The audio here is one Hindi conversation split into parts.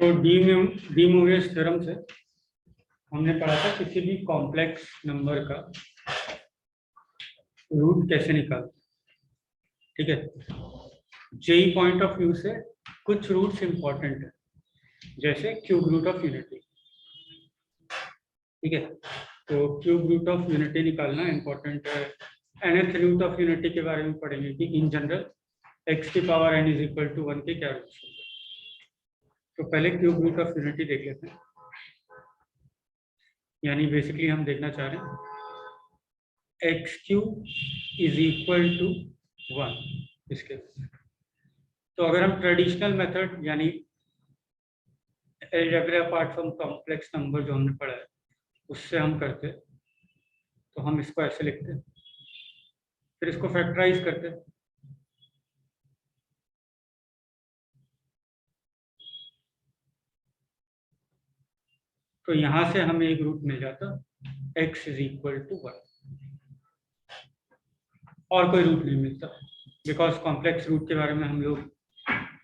तो डी मूवियस थ्योरम से हमने पढ़ा था किसी भी कॉम्प्लेक्स नंबर का रूट कैसे निकालते, ठीक है। जेई पॉइंट ऑफ व्यू से कुछ रूट्स इंपॉर्टेंट है, जैसे क्यूब रूट ऑफ यूनिटी, ठीक है। तो क्यूब रूट ऑफ यूनिटी निकालना इंपॉर्टेंट है। nth रूट ऑफ यूनिटी के बारे में पढ़ेंगे कि इन जनरल x की power n is equal to 1 के क्या रूट्स होंगे। तो पहले क्यूब रूट ऑफ यूनिटी देख लेते हैं। यानी बेसिकली हम देखना चाह रहे हैं x cube is equal to 1 इसके। तो अगर हम ट्रेडिशनल मेथड यानी algebra apart from complex number जो हमने पढ़ा है उससे हम करते, तो हम इसको ऐसे लिखते, फिर इसको फैक्टराइज करते। तो यहां से हमें एक रूट मिल जाता x इज इक्वल टू 1, और कोई रूट नहीं मिलता बिकॉज कॉम्प्लेक्स रूट के बारे में हम लोग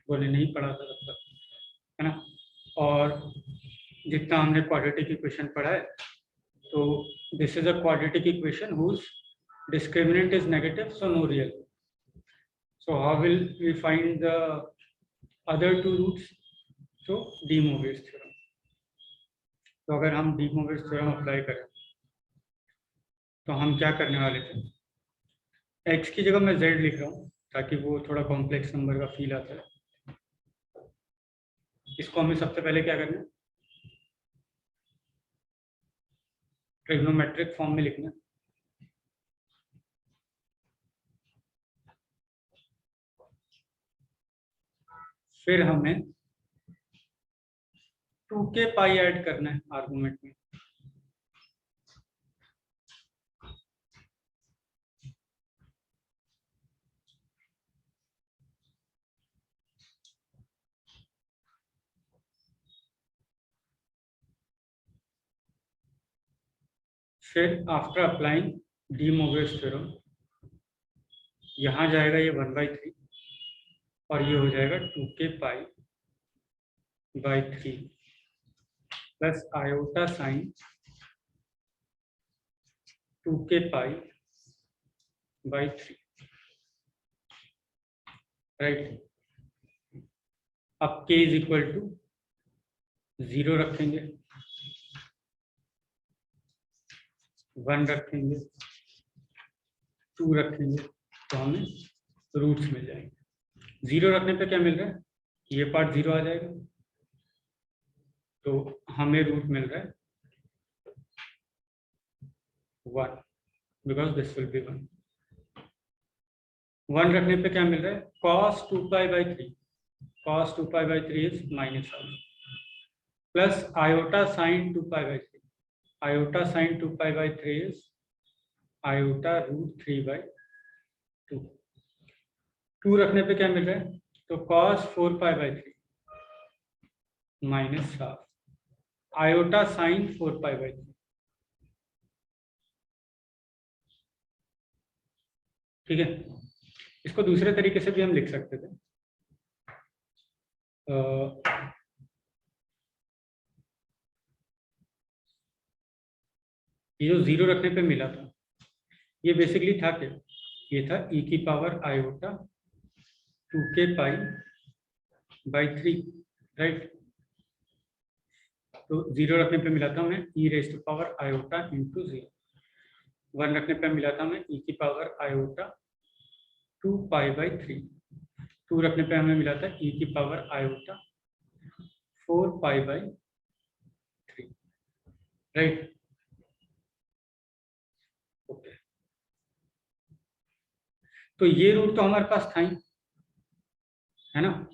बोले नहीं पढ़ा था तब तक, है ना। और जितना हमने क्वाड्रेटिक इक्वेशन पढ़ा है, तो this is a quadratic equation whose discriminant is negative, so no real. So how will we find the other two roots? So de Moivre's theorem. तो अगर हम de Moivre's theorem अप्लाई करें तो हम क्या करने वाले थे, x की जगह मैं z लिख रहा हूँ ताकि वो थोड़ा कॉम्प्लेक्स नंबर का फील आता है। इसको हमें सबसे पहले क्या करना है, ट्रिग्नोमेट्रिक फॉर्म में लिखना। फिर हमें 2k पाई ऐड करना है आर्गुमेंट में। फिर आफ्टर अप्लाइंग डी मोइरे's थ्योरम, यहाँ जाएगा ये 1/3 और ये हो जाएगा 2k pi by 3 plus iota sign 2k pi by 3, right. अब k इज इक्वल टू 0 रखेंगे, 1 रखेंगे, 2 रखेंगे, तो हमें रूट्स मिल जाएंगे। 0 रखने पे क्या मिल रहा है, ये पार्ट 0 आ जाएगा, तो हमें रूट मिल रहा है 1 बिकॉज दिस विल बी 1। 1 रखने पे क्या मिल रहा है, cos 2 pi by 3, cos 2 pi by 3 is -1 plus iota sine 2 pi by 3, iota sine 2 pi by 3 is iota root 3 by 2। 2 रखने पे क्या मिल रहा है, तो cos 4 pi by 3 minus half iota sine 4 pi by 3, ठीक है। इसको दूसरे तरीके से भी हम लिख सकते थे। ये जो 0 रखने पे मिला था, ये बेसिकली था क्या, ये था e की power iota 2k pi by 3, right. तो 0 रखने पे मिला था हमें e raise to power iota into 0। 1 रखने पे मिला था हमें e की पावर आयोटा 2 पाई बाई 3। 2 रखने पे हमें मिला था e की power iota 4 pi by 3, right. Okay, तो ये रूट तो हमारे पास था ही, है ना।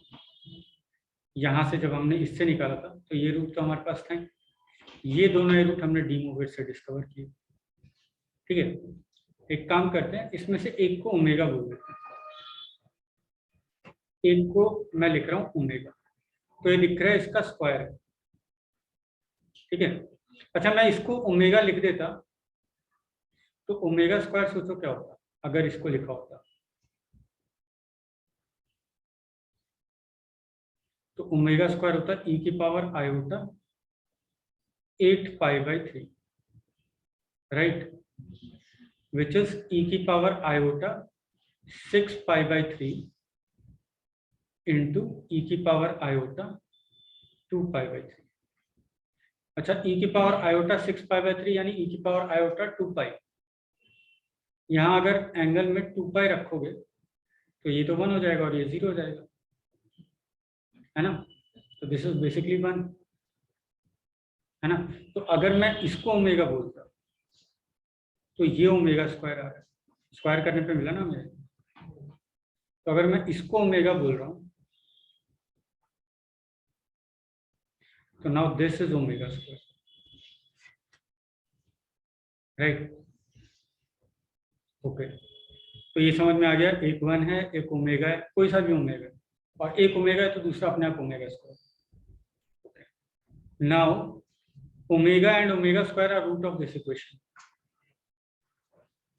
यहाँ से जब हमने इससे निकाला था तो ये रूट तो हमारे पास था ही। ये दोनों रूट हमने डी मोइर से डिस्कवर किए, ठीक है। एक काम करते हैं, इसमें से एक को ओमेगा बोल देते हैं, एक को मैं लिख रहा हूँ ओमेगा, तो ये दिख रहा है इसका स्क्वायर है, ठीक है। अच्छा, मैं इसको ओमेगा लिख देता तो ओमेगा स्क्वायर सोचो क्या होता अगर इसको लिखा होता, तो ओमेगा स्क्वायर होता है ई की power iota 8π/3, right, which is e की पावर आयोटा 6π/3 इंटू ई की पावर आयोटा 2π/3। अच्छा, ई की पावर आयोटा 6π/3 यानी ई की पावर आयोटा 2π। यहाँ अगर एंगल में 2π रखोगे तो ये तो 1 हो जाएगा और ये 0 हो जाएगा, है ना। तो दिस इज बेसिकली 1, है ना। तो अगर मैं इसको ओमेगा बोलता तो ये ओमेगा स्क्वायर आ रहा है, स्क्वायर करने पे मिला ना मुझे। तो अगर मैं इसको ओमेगा बोल रहा हूँ तो now this is omega square, right. Okay, तो ये समझ में आ गया, एक 1 है, एक ओमेगा है, कोई सा भी ओमेगा, और एक ओमेगा है तो दूसरा अपने आप omega square. Now omega and omega square are root of this equation,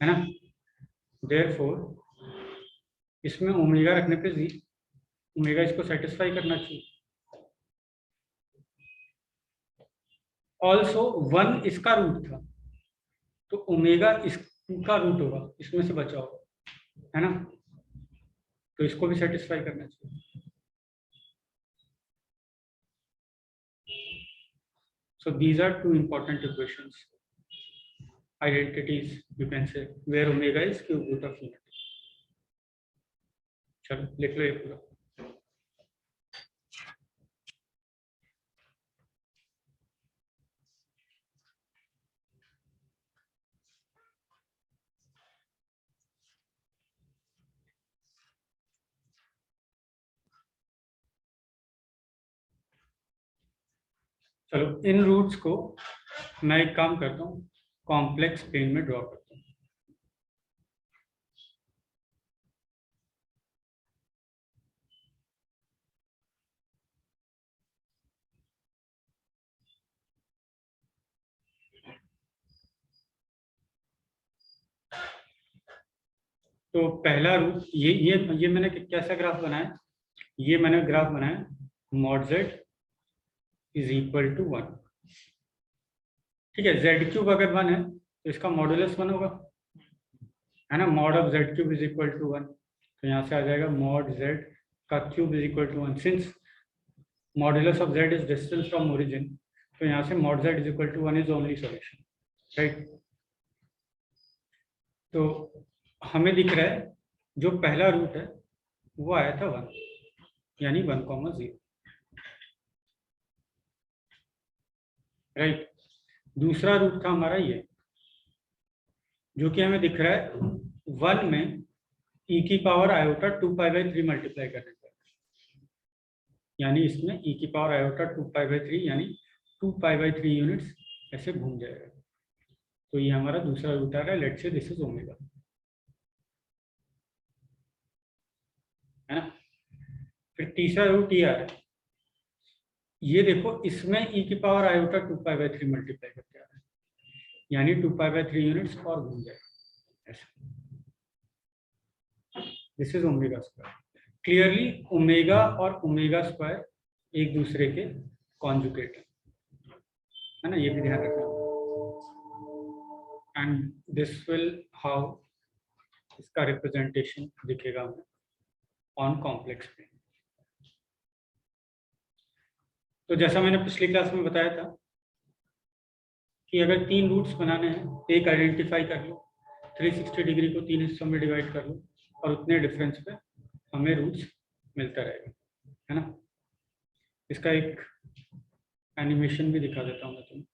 है ना। देयरफॉर इसमें ओमेगा रखने पे ओमेगा इसको सेटिस्फाई करना चाहिए। ऑल्सो 1 इसका रूट था तो ओमेगा इसका रूट होगा, इसमें से बचा होगा, है ना। तो इसको भी सेटिस्फाई करना चाहिए। So these are two important equations, identities you can say, where omega is cube root of unity. चलो लिख लो ये पूरा। चलो इन रूट्स को मैं एक काम करता हूँ, कॉम्प्लेक्स प्लेन में ड्रॉ करता हूँ। तो पहला रूट ये मैंने कैसा ग्राफ बनाया, ये मैंने ग्राफ बनाया mod z is equal to 1, ठीक है। z क्यूब अगर 1 है तो इसका मॉडुलस 1 होगा, है ना। Mod of z cube is equal to 1, तो यहाँ से आ जाएगा मॉड z का cube is equal to 1। Since modulus of z is distance from origin, तो यहाँ से mod z is equal to 1 is only solution, right. तो हमें दिख रहा है जो पहला रूट है वो आया था 1, यानी 1,0, राइट। दूसरा रूट था हमारा ये, जो कि हमें दिख रहा है 1 में e की पावर आयोटा 2π/3 मल्टीप्लाई करने पर, यानी इसमें e की पावर आयोटा 2π/3 यानी 2π/3 यूनिट्स ऐसे घूम जाएगा। तो ये हमारा दूसरा रूट आ रहा है, let's say this is omega, है ना। फिर तीसरा रूट ये आ रहा है, ये देखो इसमें e की पावर आयोटा 2π/3 मल्टीप्लाई करके आ रहा है, यानी 2π/3 यूनिट्स और घूम जाएगा ऐसे। This is omega square. Clearly omega और ओमेगा स्क्वायर एक दूसरे के कॉन्जुगेट है ना, ये भी ध्यान रखना। एंड दिस विल हाउ इसका रिप्रेजेंटेशन दिखेगा हमें ऑन कॉम्प्लेक्स प्लेन। तो जैसा मैंने पिछली क्लास में बताया था कि अगर 3 रूट्स बनाने हैं, एक आइडेंटिफाई कर लो, 360 डिग्री को 3 हिस्सों में डिवाइड कर लो और उतने डिफरेंस पे हमें रूट्स मिलता रहेगा, है ना। इसका एक एनिमेशन भी दिखा देता हूँ मैं तुम्हें।